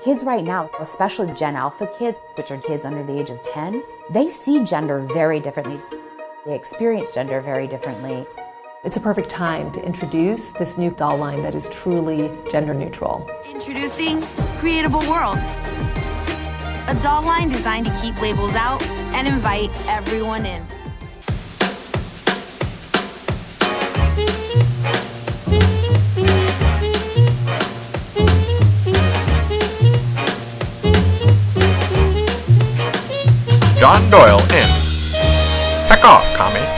Kids right now, especially Gen Alpha kids, which are kids under the age of 10, they see gender very differently. They experience gender very differently. It's a perfect time to introduce this new doll line that is truly gender neutral. Introducing Creatable World, a doll line designed to keep labels out and invite everyone in. John Doyle in. Heck off, commie.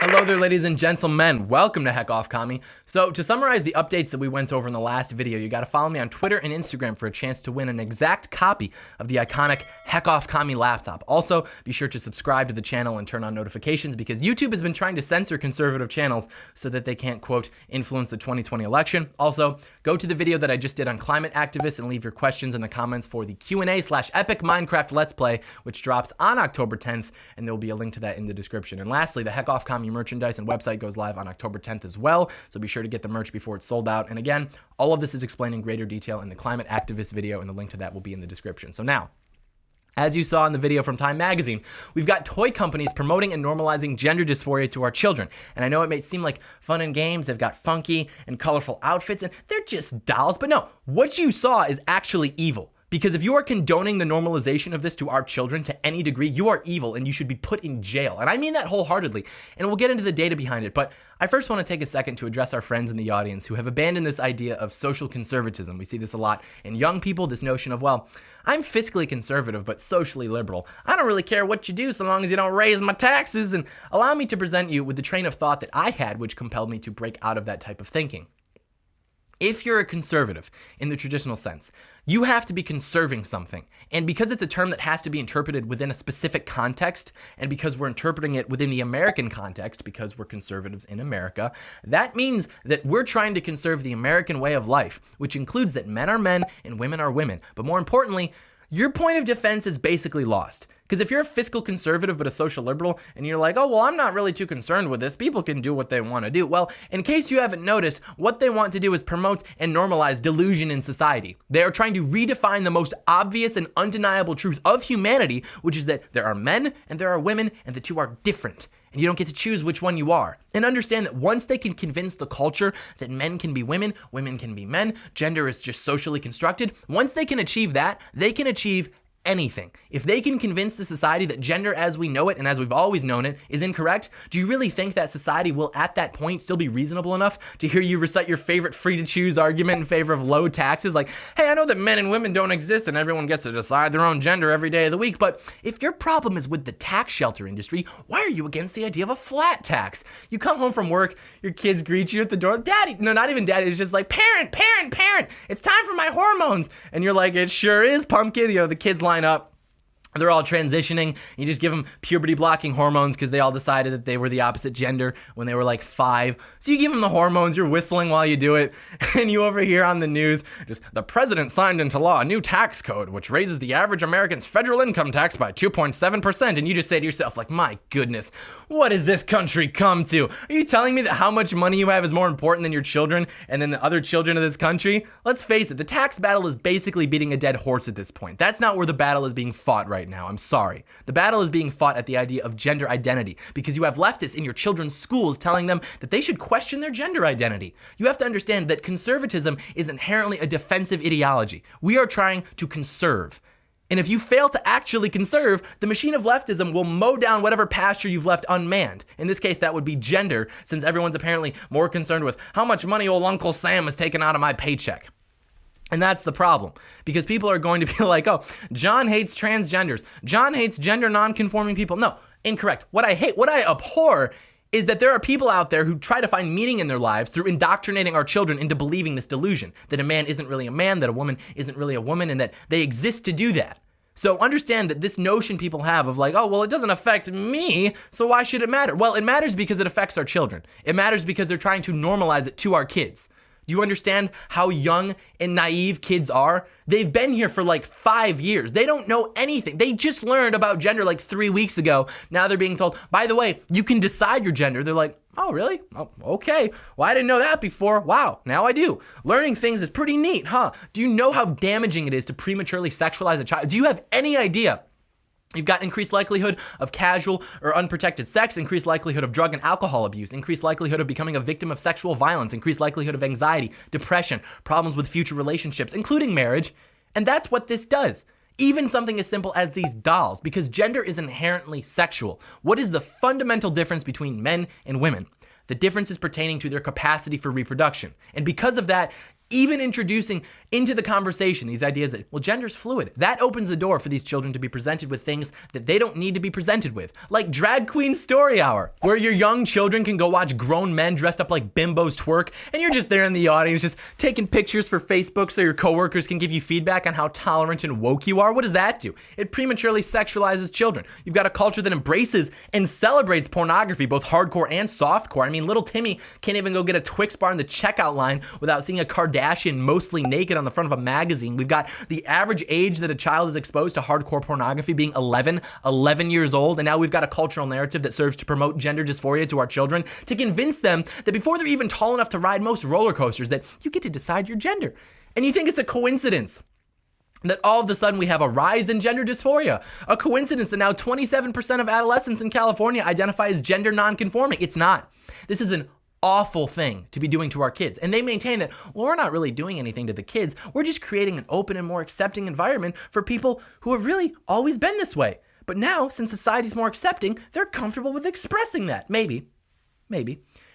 Hello there, ladies and gentlemen. Welcome to Heck Off, Commie. So, to summarize the updates that we went over in the last video, you gotta follow me on Twitter and Instagram for a chance to win an exact copy of the iconic Heck Off Commie laptop. Also, be sure to subscribe to the channel and turn on notifications because YouTube has been trying to censor conservative channels so that they can't, quote, influence the 2020 election. Also, go to the video that I just did on climate activists and leave your questions in the comments for the Q&A/Epic Minecraft Let's Play, which drops on October 10th, and there will be a link to that in the description. And lastly, the Heck Off Commie merchandise and website goes live on October 10th as well, so be sure to get the merch before it's sold out. And again, all of this is explained in greater detail in the climate activist video, and the link to that will be in the description. So now, as you saw in the video from Time Magazine, we've got toy companies promoting and normalizing gender dysphoria to our children. And I know it may seem like fun and games, they've got funky and colorful outfits, and they're just dolls, but no, what you saw is actually evil. Because if you are condoning the normalization of this to our children to any degree, you are evil and you should be put in jail. And I mean that wholeheartedly. And we'll get into the data behind it. But I first want to take a second to address our friends in the audience who have abandoned this idea of social conservatism. We see this a lot in young people, this notion of, well, I'm fiscally conservative but socially liberal. I don't really care what you do so long as you don't raise my taxes. And allow me to present you with the train of thought that I had, which compelled me to break out of that type of thinking. If you're a conservative in the traditional sense, you have to be conserving something. And because it's a term that has to be interpreted within a specific context, and because we're interpreting it within the American context, because we're conservatives in America, that means that we're trying to conserve the American way of life, which includes that men are men and women are women. But more importantly, your point of defense is basically lost. Because if you're a fiscal conservative but a social liberal and you're like, oh, well, I'm not really too concerned with this, people can do what they want to do. Well, in case you haven't noticed, what they want to do is promote and normalize delusion in society. They are trying to redefine the most obvious and undeniable truth of humanity, which is that there are men and there are women and the two are different. And you don't get to choose which one you are. And understand that once they can convince the culture that men can be women, women can be men, gender is just socially constructed, once they can achieve that, they can achieve anything. If they can convince the society that gender as we know it and as we've always known it is incorrect, do you really think that society will at that point still be reasonable enough to hear you recite your favorite free to choose argument in favor of low taxes? Like, hey, I know that men and women don't exist and everyone gets to decide their own gender every day of the week, but if your problem is with the tax shelter industry, why are you against the idea of a flat tax? You come home from work, your kids greet you at the door, daddy, no, not even daddy, it's just like, parent, it's time for my hormones. And you're like, it sure is, pumpkin. You know, the kids line up. They're all transitioning. You just give them puberty blocking hormones because they all decided that they were the opposite gender when they were like 5. So you give them the hormones, you're whistling while you do it, and you over here on the news, just the president signed into law a new tax code which raises the average American's federal income tax by 2.7%, and you just say to yourself like, my goodness, what has this country come to? Are you telling me that how much money you have is more important than your children and then the other children of this country? Let's face it, the tax battle is basically beating a dead horse at this point. That's not where the battle is being fought right now. I'm sorry. The battle is being fought at the idea of gender identity because you have leftists in your children's schools telling them that they should question their gender identity. You have to understand that conservatism is inherently a defensive ideology. We are trying to conserve. And if you fail to actually conserve, the machine of leftism will mow down whatever pasture you've left unmanned. In this case, that would be gender, since everyone's apparently more concerned with how much money old Uncle Sam has taken out of my paycheck. And that's the problem, because people are going to be like, oh, John hates transgenders. John hates gender non-conforming people. No, incorrect. What I abhor is that there are people out there who try to find meaning in their lives through indoctrinating our children into believing this delusion, that a man isn't really a man, that a woman isn't really a woman, and that they exist to do that. So understand that this notion people have of like, oh, well, it doesn't affect me, so why should it matter? Well, it matters because it affects our children. It matters because they're trying to normalize it to our kids. Do you understand how young and naive kids are? They've been here for like 5 years. They don't know anything. They just learned about gender like 3 weeks ago. Now they're being told, by the way, you can decide your gender. They're like, Oh, really? Oh, okay. Well, I didn't know that before. Wow, now I do. Learning things is pretty neat, huh? Do you know how damaging it is to prematurely sexualize a child? Do you have any idea? You've got increased likelihood of casual or unprotected sex, increased likelihood of drug and alcohol abuse, increased likelihood of becoming a victim of sexual violence, increased likelihood of anxiety, depression, problems with future relationships, including marriage. And that's what this does. Even something as simple as these dolls, because gender is inherently sexual. What is the fundamental difference between men and women? The difference is pertaining to their capacity for reproduction. And because of that, even introducing into the conversation these ideas that, well, gender's fluid, that opens the door for these children to be presented with things that they don't need to be presented with, like Drag Queen Story Hour, where your young children can go watch grown men dressed up like bimbos twerk, and you're just there in the audience just taking pictures for Facebook so your coworkers can give you feedback on how tolerant and woke you are. What does that do? It prematurely sexualizes children. You've got a culture that embraces and celebrates pornography, both hardcore and softcore. I mean, little Timmy can't even go get a Twix bar in the checkout line without seeing a Kardashian mostly naked on the front of a magazine. We've got the average age that a child is exposed to hardcore pornography being 11 years old. And now we've got a cultural narrative that serves to promote gender dysphoria to our children to convince them that before they're even tall enough to ride most roller coasters, that you get to decide your gender. And you think it's a coincidence that all of a sudden we have a rise in gender dysphoria. A coincidence that now 27% of adolescents in California identify as gender nonconforming. It's not. This is an awful thing to be doing to our kids. And they maintain that, well, we're not really doing anything to the kids. We're just creating an open and more accepting environment for people who have really always been this way. But now, since society's more accepting, they're comfortable with expressing that. Maybe.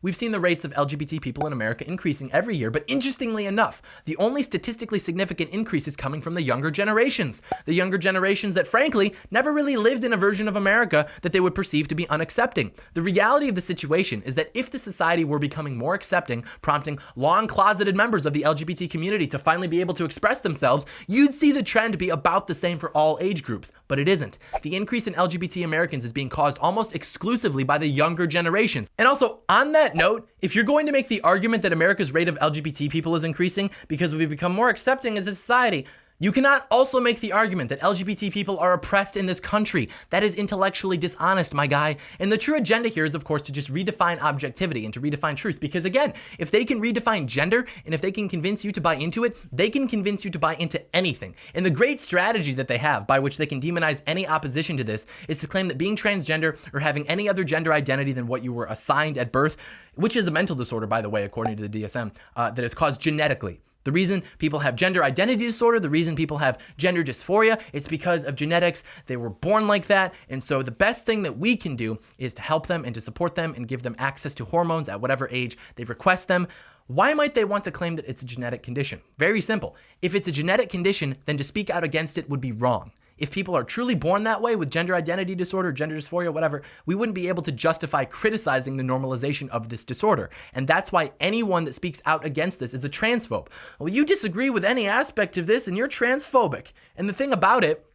We've seen the rates of LGBT people in America increasing every year, but interestingly enough, the only statistically significant increase is coming from the younger generations. The younger generations that, frankly, never really lived in a version of America that they would perceive to be unaccepting. The reality of the situation is that if the society were becoming more accepting, prompting long-closeted members of the LGBT community to finally be able to express themselves, you'd see the trend be about the same for all age groups. But it isn't. The increase in LGBT Americans is being caused almost exclusively by the younger generations. And also, on that note, if you're going to make the argument that America's rate of LGBT people is increasing because we've become more accepting as a society, you cannot also make the argument that LGBT people are oppressed in this country. That is intellectually dishonest, my guy. And the true agenda here is, of course, to just redefine objectivity and to redefine truth. Because again, if they can redefine gender and if they can convince you to buy into it, they can convince you to buy into anything. And the great strategy that they have by which they can demonize any opposition to this is to claim that being transgender or having any other gender identity than what you were assigned at birth, which is a mental disorder, by the way, according to the DSM, that is caused genetically. The reason people have gender identity disorder, the reason people have gender dysphoria, it's because of genetics. They were born like that. And so the best thing that we can do is to help them and to support them and give them access to hormones at whatever age they request them. Why might they want to claim that it's a genetic condition? Very simple. If it's a genetic condition, then to speak out against it would be wrong. If people are truly born that way with gender identity disorder, gender dysphoria, whatever, we wouldn't be able to justify criticizing the normalization of this disorder. And that's why anyone that speaks out against this is a transphobe. Well, you disagree with any aspect of this and you're transphobic. And the thing about it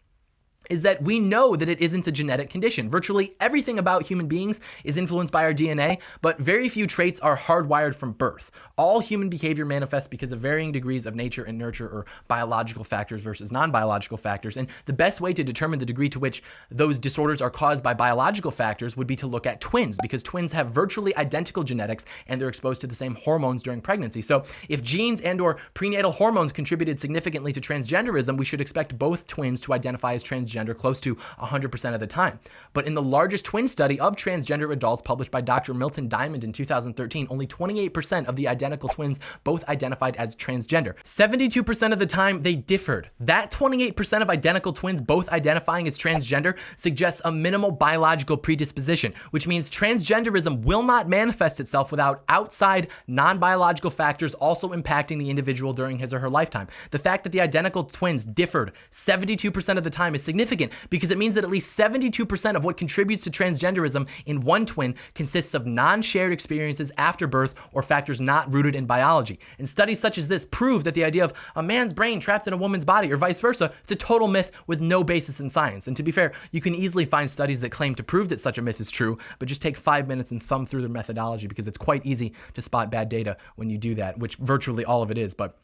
is that we know that it isn't a genetic condition. Virtually everything about human beings is influenced by our DNA, but very few traits are hardwired from birth. All human behavior manifests because of varying degrees of nature and nurture or biological factors versus non-biological factors. And the best way to determine the degree to which those disorders are caused by biological factors would be to look at twins, because twins have virtually identical genetics and they're exposed to the same hormones during pregnancy. So if genes and or prenatal hormones contributed significantly to transgenderism, we should expect both twins to identify as transgender close to 100% of the time. But in the largest twin study of transgender adults published by Dr. Milton Diamond in 2013, only 28% of the identical twins both identified as transgender. 72% of the time they differed. That 28% of identical twins both identifying as transgender suggests a minimal biological predisposition, which means transgenderism will not manifest itself without outside non-biological factors also impacting the individual during his or her lifetime. The fact that the identical twins differed 72% of the time is significant because it means that at least 72% of what contributes to transgenderism in one twin consists of non-shared experiences after birth or factors not rooted in biology. And studies such as this prove that the idea of a man's brain trapped in a woman's body or vice versa is a total myth with no basis in science. And to be fair, you can easily find studies that claim to prove that such a myth is true, but just take 5 minutes and thumb through their methodology because it's quite easy to spot bad data when you do that, which virtually all of it is. But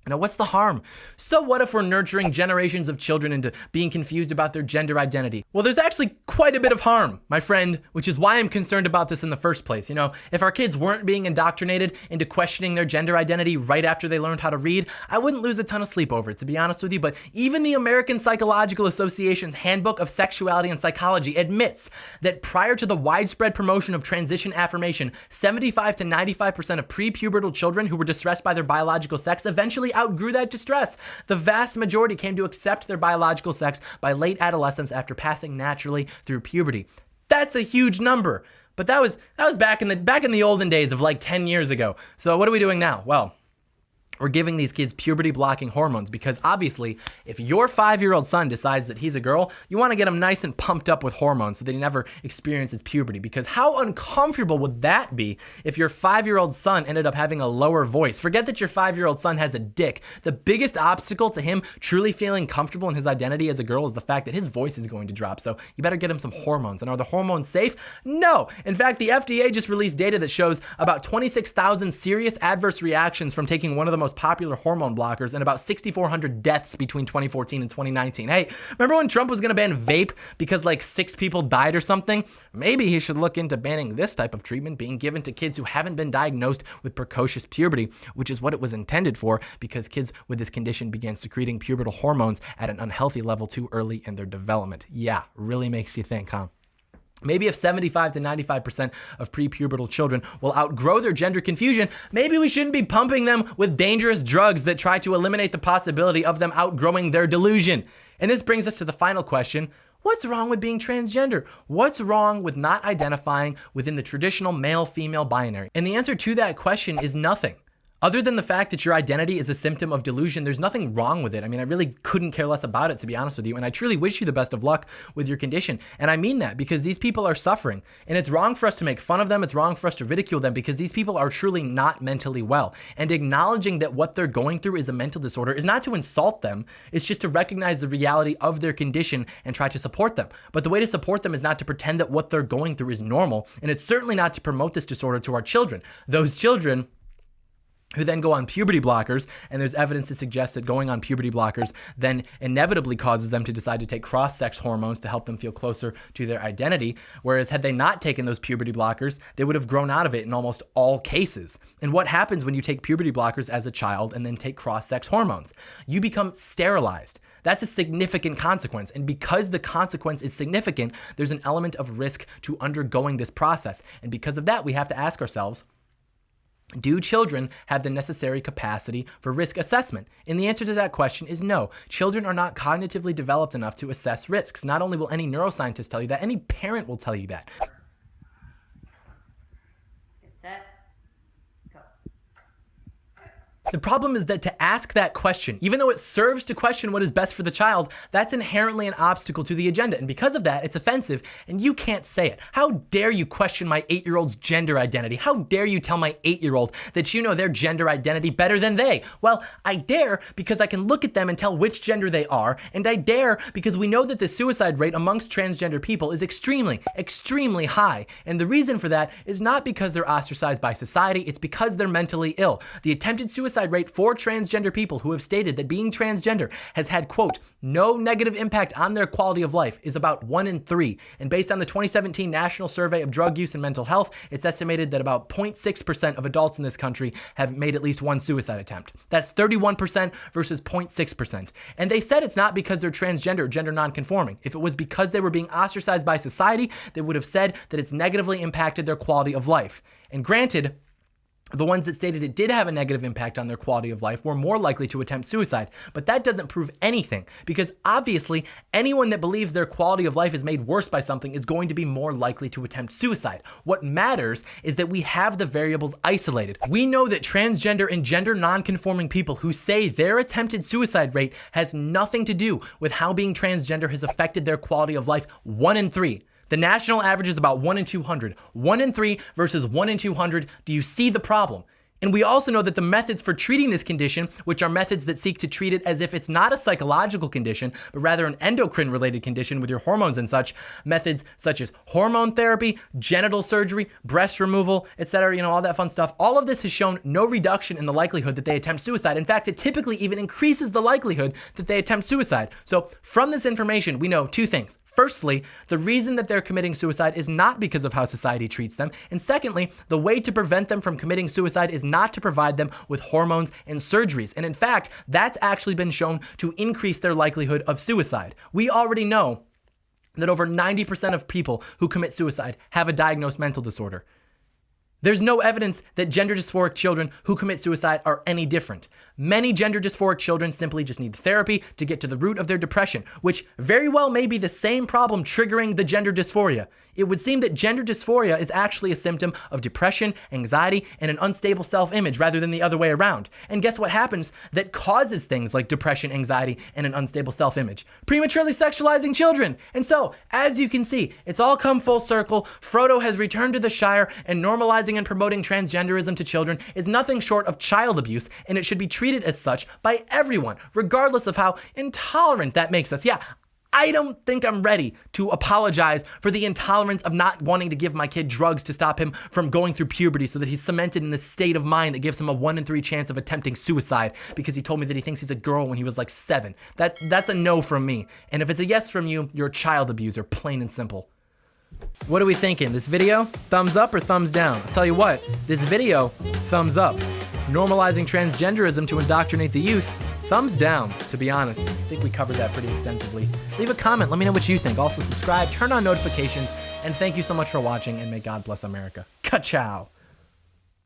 Now, what's the harm? So what if we're nurturing generations of children into being confused about their gender identity? Well, there's actually quite a bit of harm, my friend, which is why I'm concerned about this in the first place. You know, if our kids weren't being indoctrinated into questioning their gender identity right after they learned how to read, I wouldn't lose a ton of sleep over it, to be honest with you. But even the American Psychological Association's Handbook of Sexuality and Psychology admits that prior to the widespread promotion of transition affirmation, 75 to 95% of prepubertal children who were distressed by their biological sex eventually outgrew that distress. The vast majority came to accept their biological sex by late adolescence after passing naturally through puberty. That's a huge number. But that was back in the olden days of like 10 years ago. So what are we doing now? Well, we're giving these kids puberty-blocking hormones because obviously, if your 5-year-old son decides that he's a girl, you want to get him nice and pumped up with hormones so that he never experiences puberty. Because how uncomfortable would that be if your 5-year-old son ended up having a lower voice? Forget that your 5-year-old son has a dick. The biggest obstacle to him truly feeling comfortable in his identity as a girl is the fact that his voice is going to drop. So you better get him some hormones. And are the hormones safe? No. In fact, the FDA just released data that shows about 26,000 serious adverse reactions from taking one of the most popular hormone blockers and about 6,400 deaths between 2014 and 2019. Hey, remember when Trump was going to ban vape because like 6 people died or something? Maybe he should look into banning this type of treatment being given to kids who haven't been diagnosed with precocious puberty, which is what it was intended for because kids with this condition began secreting pubertal hormones at an unhealthy level too early in their development. Yeah, really makes you think, huh? Maybe if 75 to 95% of prepubertal children will outgrow their gender confusion, maybe we shouldn't be pumping them with dangerous drugs that try to eliminate the possibility of them outgrowing their delusion. And this brings us to the final question. What's wrong with being transgender? What's wrong with not identifying within the traditional male-female binary? And the answer to that question is nothing. Other than the fact that your identity is a symptom of delusion, there's nothing wrong with it. I mean, I really couldn't care less about it, to be honest with you. And I truly wish you the best of luck with your condition. And I mean that because these people are suffering. And it's wrong for us to make fun of them. It's wrong for us to ridicule them because these people are truly not mentally well. And acknowledging that what they're going through is a mental disorder is not to insult them. It's just to recognize the reality of their condition and try to support them. But the way to support them is not to pretend that what they're going through is normal. And it's certainly not to promote this disorder to our children. Those children who then go on puberty blockers, and there's evidence to suggest that going on puberty blockers then inevitably causes them to decide to take cross-sex hormones to help them feel closer to their identity, whereas had they not taken those puberty blockers, they would have grown out of it in almost all cases. And what happens when you take puberty blockers as a child and then take cross-sex hormones? You become sterilized. That's a significant consequence. And because the consequence is significant, there's an element of risk to undergoing this process. And because of that, we have to ask ourselves, do children have the necessary capacity for risk assessment? And the answer to that question is no. Children are not cognitively developed enough to assess risks. Not only will any neuroscientist tell you that, any parent will tell you that. The problem is that to ask that question, even though it serves to question what is best for the child, that's inherently an obstacle to the agenda. And because of that, it's offensive and you can't say it. How dare you question my 8-year-old's gender identity? How dare you tell my 8-year-old that you know their gender identity better than they? Well, I dare because I can look at them and tell which gender they are. And I dare because we know that the suicide rate amongst transgender people is extremely, extremely high. And the reason for that is not because they're ostracized by society, it's because they're mentally ill. The attempted suicide rate for transgender people who have stated that being transgender has had, quote, no negative impact on their quality of life is about 1 in 3. And based on the 2017 National Survey of Drug Use and Mental Health, it's estimated that about 0.6% of adults in this country have made at least one suicide attempt. That's 31% versus 0.6%. And they said it's not because they're transgender or gender nonconforming. If it was because they were being ostracized by society, they would have said that it's negatively impacted their quality of life. And granted, the ones that stated it did have a negative impact on their quality of life were more likely to attempt suicide. But that doesn't prove anything because obviously anyone that believes their quality of life is made worse by something is going to be more likely to attempt suicide. What matters is that we have the variables isolated. We know that transgender and gender nonconforming people who say their attempted suicide rate has nothing to do with how being transgender has affected their quality of life, 1 in 3. The national average is about 1 in 200. 1 in 3 versus 1 in 200. Do you see the problem? And we also know that the methods for treating this condition, which are methods that seek to treat it as if it's not a psychological condition, but rather an endocrine-related condition with your hormones and such, methods such as hormone therapy, genital surgery, breast removal, etc., all that fun stuff, all of this has shown no reduction in the likelihood that they attempt suicide. In fact, it typically even increases the likelihood that they attempt suicide. So from this information, we know two things. Firstly, the reason that they're committing suicide is not because of how society treats them. And secondly, the way to prevent them from committing suicide is not to provide them with hormones and surgeries. And in fact, that's actually been shown to increase their likelihood of suicide. We already know that over 90% of people who commit suicide have a diagnosed mental disorder. There's no evidence that gender dysphoric children who commit suicide are any different. Many gender dysphoric children simply just need therapy to get to the root of their depression, which very well may be the same problem triggering the gender dysphoria. It would seem that gender dysphoria is actually a symptom of depression, anxiety, and an unstable self-image rather than the other way around. And guess what happens that causes things like depression, anxiety, and an unstable self-image? Prematurely sexualizing children. And so, as you can see, it's all come full circle. Frodo has returned to the Shire, and normalizing and promoting transgenderism to children is nothing short of child abuse, and it should be treated as such by everyone, regardless of how intolerant that makes us. Yeah, I don't think I'm ready to apologize for the intolerance of not wanting to give my kid drugs to stop him from going through puberty so that he's cemented in this state of mind that gives him a 1 in 3 chance of attempting suicide because he told me that he thinks he's a girl when he was like 7. That's a no from me. And if it's a yes from you, you're a child abuser, plain and simple. What are we thinking? This video, thumbs up or thumbs down? I'll tell you what, this video, thumbs up. Normalizing transgenderism to indoctrinate the youth, thumbs down, to be honest. I think we covered that pretty extensively. Leave a comment, let me know what you think. Also subscribe, turn on notifications, and thank you so much for watching, and may God bless America. Ka-chow.